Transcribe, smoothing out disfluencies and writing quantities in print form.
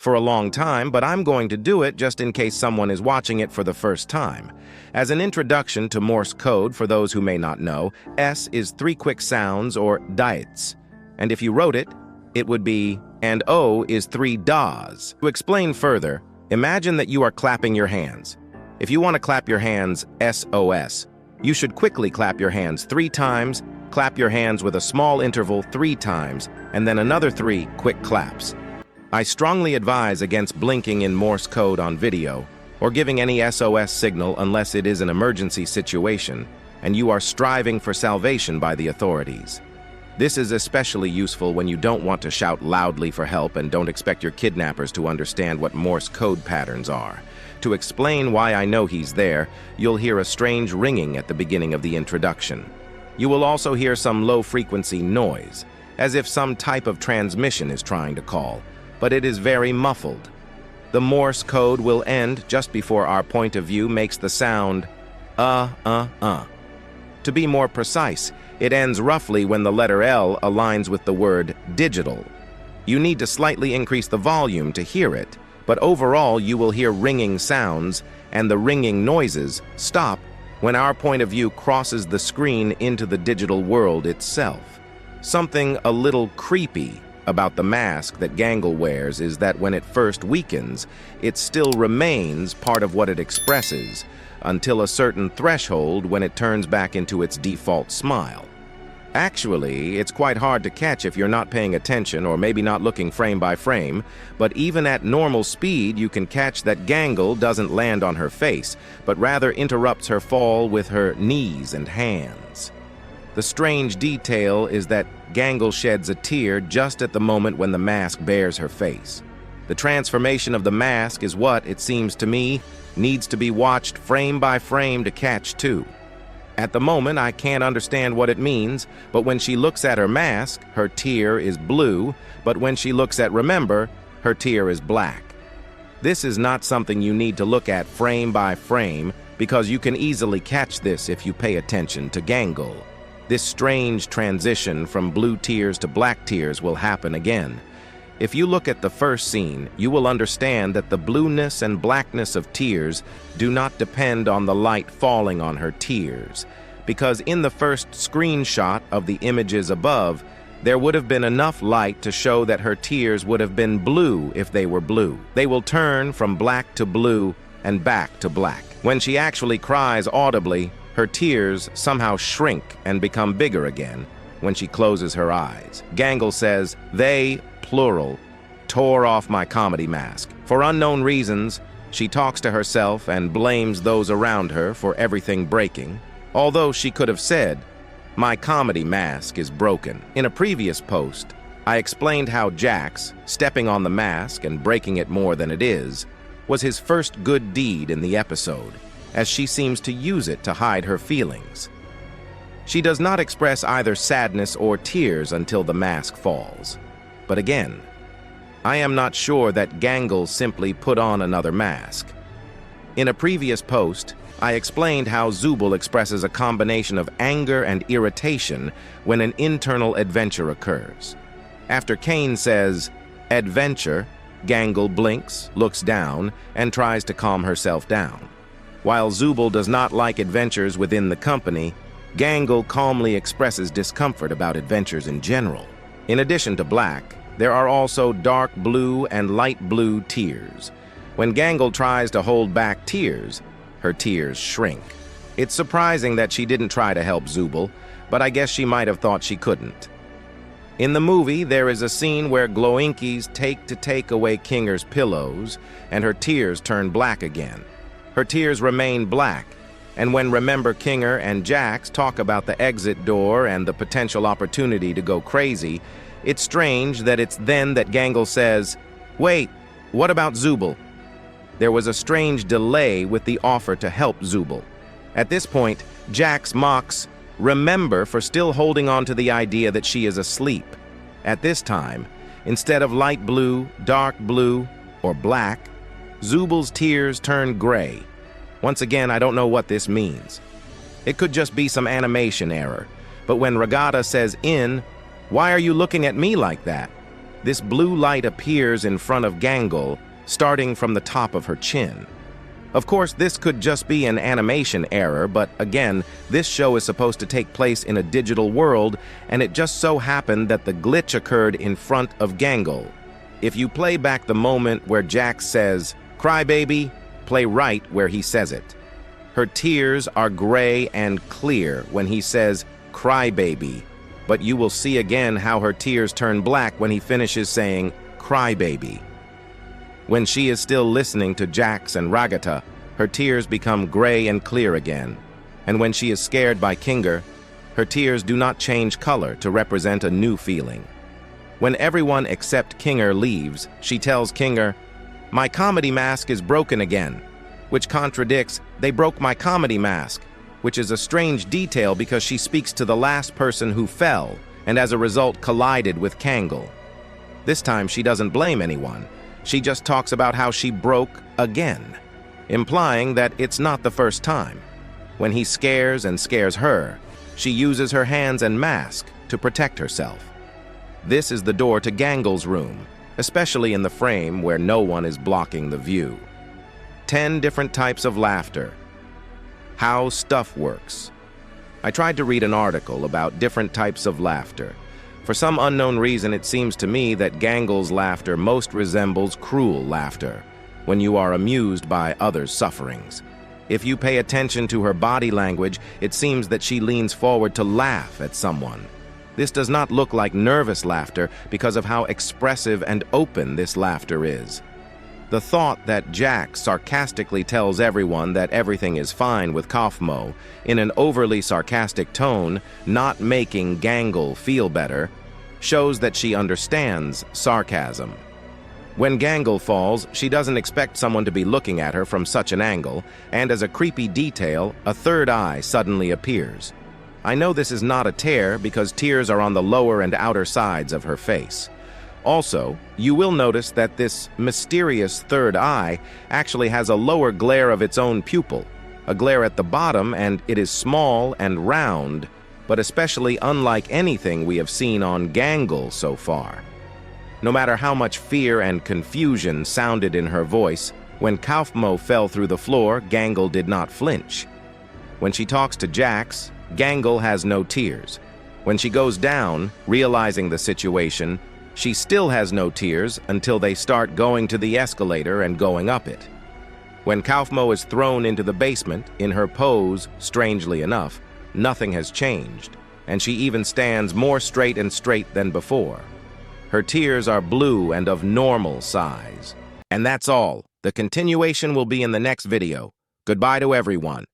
for a long time, but I'm going to do it just in case someone is watching it for the first time. As an introduction to Morse code, for those who may not know, S is 3 quick sounds, or diets. And if you wrote it, it would be, and O is 3 das. To explain further, imagine that you are clapping your hands. If you want to clap your hands SOS, you should quickly clap your hands 3 times, clap your hands with a small interval 3 times, and then another 3 quick claps. I strongly advise against blinking in Morse code on video or giving any SOS signal unless it is an emergency situation and you are striving for salvation by the authorities. This is especially useful when you don't want to shout loudly for help and don't expect your kidnappers to understand what Morse code patterns are. To explain why I know he's there, you'll hear a strange ringing at the beginning of the introduction. You will also hear some low-frequency noise, as if some type of transmission is trying to call, but it is very muffled. The Morse code will end just before our point of view makes the sound To be more precise, it ends roughly when the letter L aligns with the word digital. You need to slightly increase the volume to hear it, but overall you will hear ringing sounds, and the ringing noises stop when our point of view crosses the screen into the digital world itself. Something a little creepy about the mask that Gangle wears is that when it first weakens, it still remains part of what it expresses until a certain threshold when it turns back into its default smile. Actually, it's quite hard to catch if you're not paying attention or maybe not looking frame by frame, but even at normal speed you can catch that Gangle doesn't land on her face, but rather interrupts her fall with her knees and hands. The strange detail is that Gangle sheds a tear just at the moment when the mask bears her face. The transformation of the mask is what, it seems to me, needs to be watched frame by frame to catch too. At the moment, I can't understand what it means, but when she looks at her mask, her tear is blue, but when she looks at Remember, her tear is black. This is not something you need to look at frame by frame, because you can easily catch this if you pay attention to Gangle. This strange transition from blue tears to black tears will happen again. If you look at the first scene, you will understand that the blueness and blackness of tears do not depend on the light falling on her tears, because in the first screenshot of the images above, there would have been enough light to show that her tears would have been blue if they were blue. They will turn from black to blue and back to black. When she actually cries audibly, her tears somehow shrink and become bigger again when she closes her eyes. Gangle says, "They, plural, tore off my comedy mask." For unknown reasons, she talks to herself and blames those around her for everything breaking, although she could have said, "My comedy mask is broken." In a previous post, I explained how Jax, stepping on the mask and breaking it more than it is, was his first good deed in the episode, as she seems to use it to hide her feelings. She does not express either sadness or tears until the mask falls. But again, I am not sure that Gangle simply put on another mask. In a previous post, I explained how Zubul expresses a combination of anger and irritation when an internal adventure occurs. After Kane says, "Adventure," Gangle blinks, looks down, and tries to calm herself down. While Zubul does not like adventures within the company, Gangle calmly expresses discomfort about adventures in general. In addition to black, there are also dark blue and light blue tears. When Gangle tries to hold back tears, her tears shrink. It's surprising that she didn't try to help Zubul, but I guess she might have thought she couldn't. In the movie, there is a scene where Gloinkies take away Kinger's pillows, and her tears turn black again. Her tears remain black, and when Remember Kinger and Jax talk about the exit door and the potential opportunity to go crazy, it's strange that it's then that Gangle says, "Wait, what about Zubul?" There was a strange delay with the offer to help Zubul. At this point, Jax mocks Remember for still holding on to the idea that she is asleep. At this time, instead of light blue, dark blue, or black, Zubul's tears turn gray. Once again, I don't know what this means. It could just be some animation error, but when Regatta says "in," why are you looking at me like that? This blue light appears in front of Gangle, starting from the top of her chin. Of course, this could just be an animation error, but again, this show is supposed to take place in a digital world, and it just so happened that the glitch occurred in front of Gangle. If you play back the moment where Jack says, "Cry baby," play right where he says it. Her tears are gray and clear when he says, "Cry baby," but you will see again how her tears turn black when he finishes saying, "Cry baby." When she is still listening to Jax and Ragata, her tears become gray and clear again. And when she is scared by Kinger, her tears do not change color to represent a new feeling. When everyone except Kinger leaves, she tells Kinger, "My comedy mask is broken again," which contradicts, "They broke my comedy mask," which is a strange detail because she speaks to the last person who fell and as a result collided with Kangle. This time she doesn't blame anyone. She just talks about how she broke again, implying that it's not the first time. When he scares and scares her, she uses her hands and mask to protect herself. This is the door to Gangle's room, especially in the frame where no one is blocking the view. 10 different types of laughter. How stuff works. I tried to read an article about different types of laughter. For some unknown reason, it seems to me that Gangle's laughter most resembles cruel laughter, when you are amused by others' sufferings. If you pay attention to her body language, it seems that she leans forward to laugh at someone. This does not look like nervous laughter because of how expressive and open this laughter is. The thought that Jack sarcastically tells everyone that everything is fine with Kaufmo in an overly sarcastic tone, not making Gangle feel better, shows that she understands sarcasm. When Gangle falls, she doesn't expect someone to be looking at her from such an angle, and as a creepy detail, a third eye suddenly appears. I know this is not a tear because tears are on the lower and outer sides of her face. Also, you will notice that this mysterious third eye actually has a lower glare of its own pupil, a glare at the bottom, and it is small and round, but especially unlike anything we have seen on Gangle so far. No matter how much fear and confusion sounded in her voice, when Kaufmo fell through the floor, Gangle did not flinch. When she talks to Jax, Gangle has no tears. When she goes down, realizing the situation, she still has no tears until they start going to the escalator and going up it. When Kaufmo is thrown into the basement, in her pose, strangely enough, nothing has changed, and she even stands more straight than before. Her tears are blue and of normal size. And that's all. The continuation will be in the next video. Goodbye to everyone.